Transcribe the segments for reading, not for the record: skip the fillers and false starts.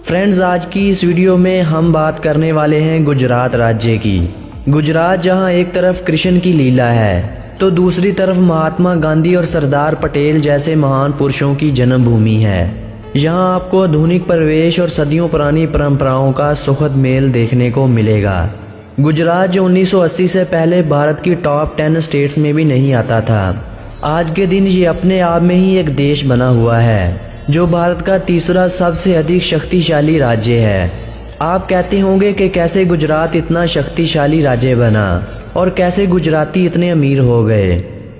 Friends, आज की इस वीडियो में हम बात करने वाले हैं गुजरात राज्य की। गुजरात जहां एक तरफ कृष्ण की लीला है तो दूसरी तरफ महात्मा गांधी और सरदार पटेल जैसे महान पुरुषों की जन्मभूमि है। यहां आपको आधुनिक परिवेश और सदियों पुरानी परंपराओं का सुखद मेल देखने को मिलेगा। गुजरात जो 1980 से पहले भारत की टॉप 10 स्टेट्स में भी नहीं आता था, आज के दिन ये अपने आप में ही एक देश बना हुआ है जो भारत का तीसरा सबसे अधिक शक्तिशाली राज्य है। आप कहते होंगे कि कैसे गुजरात इतना शक्तिशाली राज्य बना और कैसे गुजराती इतने अमीर हो गए।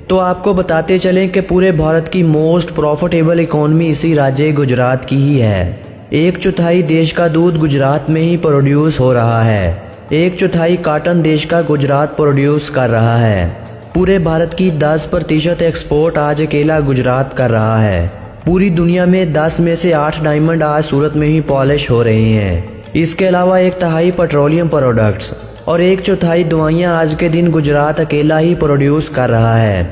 तो आपको बताते चलें कि पूरे भारत की मोस्ट प्रॉफिटेबल इकोनॉमी इसी राज्य गुजरात की ही है। 1/4 देश का दूध गुजरात में ही प्रोड्यूस हो रहा है। 1/4 कॉटन देश का गुजरात प्रोड्यूस कर रहा है। पूरे भारत की 10% एक्सपोर्ट आज अकेला गुजरात कर रहा है। पूरी दुनिया में 10 में से 8 डायमंड आज सूरत में ही पॉलिश हो रहे हैं। इसके अलावा 1/3 पेट्रोलियम प्रोडक्ट्स और 1/4 दवाइयाँ आज के दिन गुजरात अकेला ही प्रोड्यूस कर रहा है।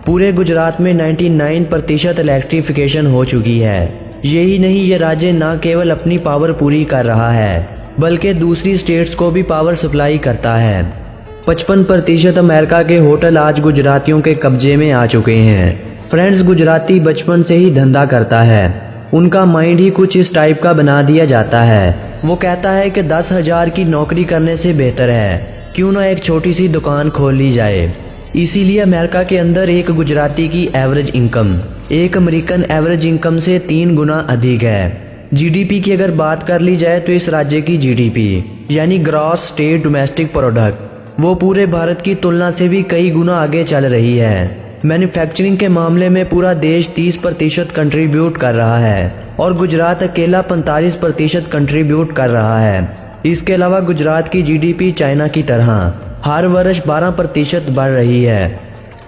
पूरे गुजरात में 99% इलेक्ट्रिफिकेशन हो चुकी है। यही नहीं, ये राज्य न केवल अपनी पावर पूरी कर रहा है बल्कि दूसरी स्टेट्स को भी पावर सप्लाई करता है। 55% अमेरिका के होटल आज गुजरातियों के कब्जे में आ चुके हैं। फ्रेंड्स, गुजराती बचपन से ही धंधा करता है। उनका माइंड ही कुछ इस टाइप का बना दिया जाता है। वो कहता है कि 10,000 की नौकरी करने से बेहतर है क्यों ना एक छोटी सी दुकान खोल ली जाए। इसीलिए अमेरिका के अंदर एक गुजराती की एवरेज इनकम एक अमेरिकन एवरेज इनकम से 3 गुना अधिक है। जीडीपी की अगर बात कर ली जाए तो इस राज्य की जीडीपी यानी ग्रॉस स्टेट डोमेस्टिक प्रोडक्ट वो पूरे भारत की तुलना से भी कई गुना आगे चल रही है। मैन्युफैक्चरिंग के मामले में पूरा देश 30% कंट्रीब्यूट कर रहा है और गुजरात अकेला 45% कंट्रीब्यूट कर रहा है। इसके अलावा गुजरात की जीडीपी चाइना की तरह हर वर्ष 12% बढ़ रही है।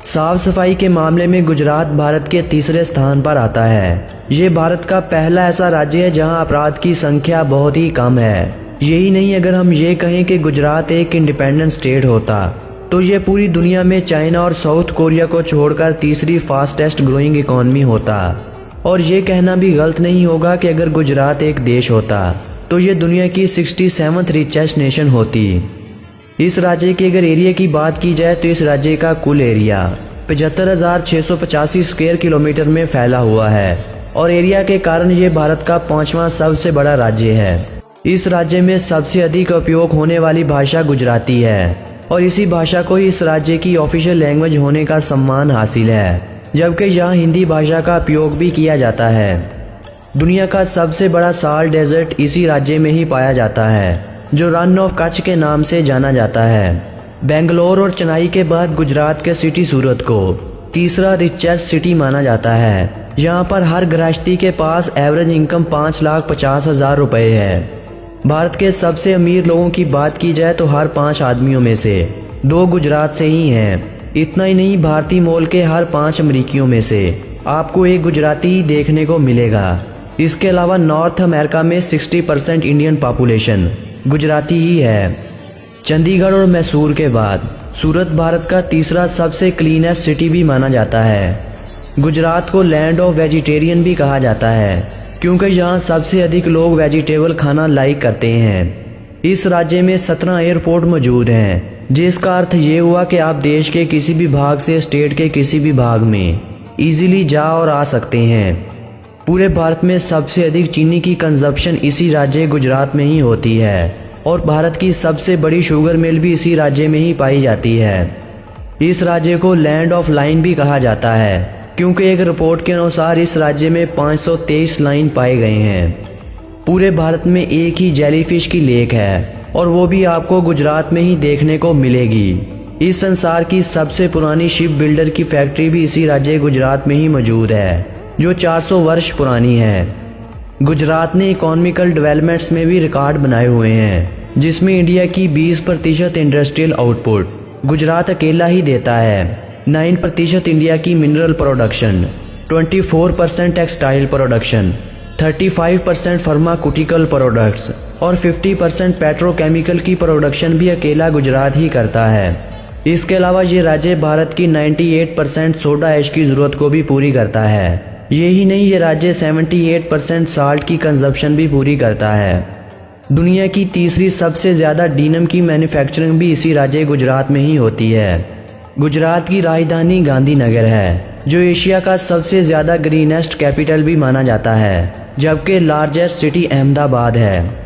साफ सफाई के मामले में गुजरात भारत के तीसरे स्थान पर आता है। ये भारत का पहला ऐसा राज्य है जहां अपराध की संख्या बहुत ही कम है। यही नहीं, अगर हम ये कहें कि गुजरात एक इंडिपेंडेंट स्टेट होता तो ये पूरी दुनिया में चाइना और साउथ कोरिया को छोड़कर तीसरी फास्टेस्ट ग्रोइंग इकोनॉमी होता। और ये कहना भी गलत नहीं होगा कि अगर गुजरात एक देश होता तो ये दुनिया की 67th रिचेस्ट नेशन होती। इस राज्य के अगर एरिया की बात की जाए तो इस राज्य का कुल एरिया 75,685 स्क्वायर किलोमीटर में फैला हुआ है और एरिया के कारण ये भारत का 5वां सबसे बड़ा राज्य है। इस राज्य में सबसे अधिक उपयोग होने वाली भाषा गुजराती है और इसी भाषा को इस राज्य की ऑफिशियल लैंग्वेज होने का सम्मान हासिल है, जबकि यहाँ हिंदी भाषा का उपयोग भी किया जाता है। दुनिया का सबसे बड़ा साल्ट डेजर्ट इसी राज्य में ही पाया जाता है जो रन ऑफ कच्छ के नाम से जाना जाता है। बेंगलोर और चेन्नई के बाद गुजरात के सिटी सूरत को तीसरा रिचेस्ट सिटी माना जाता है। यहाँ पर हर गृहस्थी के पास एवरेज इनकम 5,50,000 रुपये है। भारत के सबसे अमीर लोगों की बात की जाए तो हर 5 आदमियों में से 2 गुजरात से ही हैं। इतना ही नहीं, भारतीय मूल के हर 5 अमरीकियों में से आपको एक गुजराती ही देखने को मिलेगा। इसके अलावा नॉर्थ अमेरिका में 60% इंडियन पॉपुलेशन गुजराती ही है। चंडीगढ़ और मैसूर के बाद सूरत भारत का तीसरा सबसे क्लीनेस्ट सिटी भी माना जाता है। गुजरात को लैंड ऑफ वेजिटेरियन भी कहा जाता है क्योंकि यहाँ सबसे अधिक लोग वेजिटेबल खाना लाइक करते हैं। इस राज्य में 17 एयरपोर्ट मौजूद हैं, जिसका अर्थ ये हुआ कि आप देश के किसी भी भाग से स्टेट के किसी भी भाग में इजीली जा और आ सकते हैं। पूरे भारत में सबसे अधिक चीनी की कंजप्शन इसी राज्य गुजरात में ही होती है और भारत की सबसे बड़ी शुगर मिल भी इसी राज्य में ही पाई जाती है। इस राज्य को लैंड ऑफ लाइन भी कहा जाता है क्योंकि एक रिपोर्ट के अनुसार इस राज्य में 523 लाइन पाए गए हैं। पूरे भारत में एक ही जेलीफिश की लेक है और वो भी आपको गुजरात में ही देखने को मिलेगी। इस संसार की सबसे पुरानी शिप बिल्डर की फैक्ट्री भी इसी राज्य गुजरात में ही मौजूद है जो 400 वर्ष पुरानी है। गुजरात ने इकोनॉमिकल डेवलपमेंट्स में भी रिकॉर्ड बनाए हुए हैं, जिसमें इंडिया की 20% इंडस्ट्रियल आउटपुट गुजरात अकेला ही देता है। 9% इंडिया की mineral production, 24% textile production, 35% pharmaceutical products और 50% पेट्रोकेमिकल की प्रोडक्शन भी अकेला गुजरात ही करता है। इसके अलावा ये राज्य भारत की 98% सोडा ऐश की ज़रूरत को भी पूरी करता है। यही नहीं, ये राज्य 78% साल्ट की कंजप्शन भी पूरी करता है। दुनिया की तीसरी सबसे ज़्यादा डीनम की मैन्युफैक्चरिंग भी इसी राज्य गुजरात में ही होती है। गुजरात की राजधानी गांधीनगर है, जो एशिया का सबसे ज़्यादा ग्रीनेस्ट कैपिटल भी माना जाता है, जबकि लार्जेस्ट सिटी अहमदाबाद है।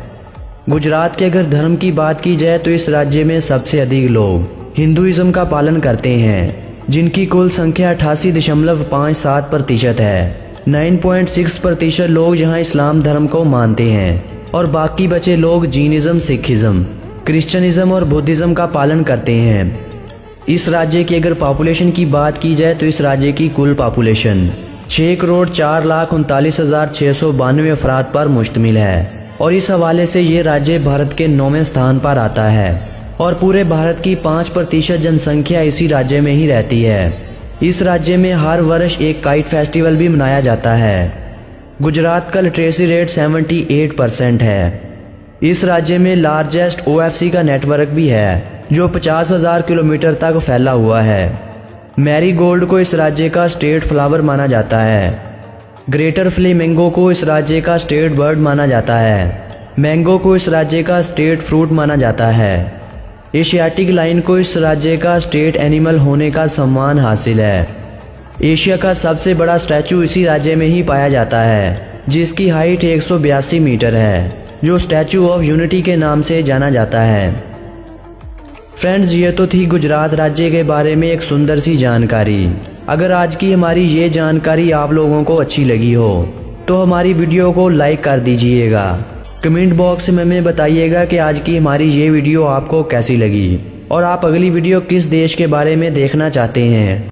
गुजरात के अगर धर्म की बात की जाए तो इस राज्य में सबसे अधिक लोग हिंदुइज्म का पालन करते हैं, जिनकी कुल संख्या 88.57% है। 9.6% लोग यहाँ इस्लाम धर्म को मानते हैं और बाकी बचे लोग जीनिज़्म, सिखिज़्म, क्रिश्चियनिज़्म और बुद्धिज़्म का पालन करते हैं। इस राज्य की अगर पॉपुलेशन की बात की जाए तो इस राज्य की कुल पॉपुलेशन 6,04,39,692 अफराद पर मुश्तमिल है और इस हवाले से ये राज्य भारत के 9वें स्थान पर आता है और पूरे भारत की 5% जनसंख्या इसी राज्य में ही रहती है। इस राज्य में हर वर्ष एक काइट फेस्टिवल भी मनाया जाता है। गुजरात का लिटरेसी रेट 78% है। इस राज्य में लार्जेस्ट OFC का नेटवर्क भी है, जो 50,000 किलोमीटर तक फैला हुआ है। मैरीगोल्ड को इस राज्य का स्टेट फ्लावर माना जाता है। ग्रेटर फ्लेमिंगो को इस राज्य का स्टेट बर्ड माना जाता है। मैंगो को इस राज्य का स्टेट फ्रूट माना जाता है। एशियाटिक लाइन को इस राज्य का स्टेट एनिमल होने का सम्मान हासिल है। एशिया का सबसे बड़ा स्टैचू इसी राज्य में ही पाया जाता है, जिसकी हाइट 182 मीटर है, जो स्टैचू ऑफ यूनिटी के नाम से जाना जाता है। फ्रेंड्स, ये तो थी गुजरात राज्य के बारे में एक सुंदर सी जानकारी। अगर आज की हमारी ये जानकारी आप लोगों को अच्छी लगी हो तो हमारी वीडियो को लाइक कर दीजिएगा। कमेंट बॉक्स में हमें बताइएगा कि आज की हमारी ये वीडियो आपको कैसी लगी और आप अगली वीडियो किस देश के बारे में देखना चाहते हैं।